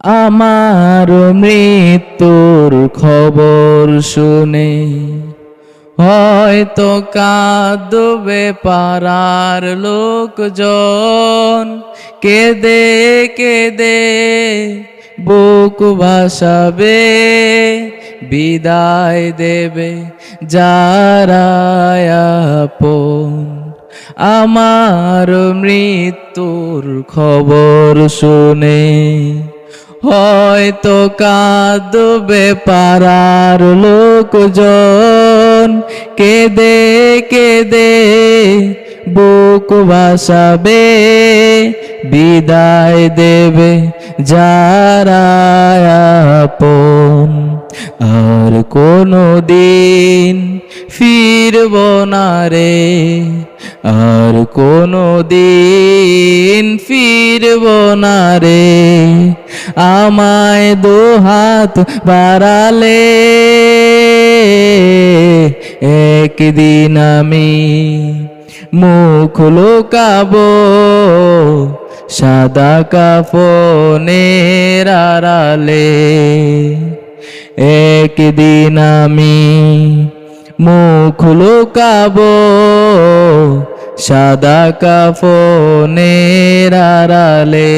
আমার মৃত্যুর খবর শুনে হয়তো কাঁদবে পাড়ার লোকজন, কেঁদে কেঁদে বুক ভাসাবে, বিদায় দেবে যারা আপন। আমার মৃত্যুর খবর শুনে হয়তো কাঁদবে পাড়ার লোকজন, কেঁদে কেঁদে বুক ভাসাবে, বিদায় দেবে যারা আপন। আর কোনো দিন ফিরব না রে, আর কোনো দিন ফিরব না রে, আমায় দুহাত বাড়ালে একদিন আমি মুখ লুকাবো সাদা কাফনের আড়ালে। একদিন আমি মুখ লুকাবো সাদা কাফনের আড়ালে।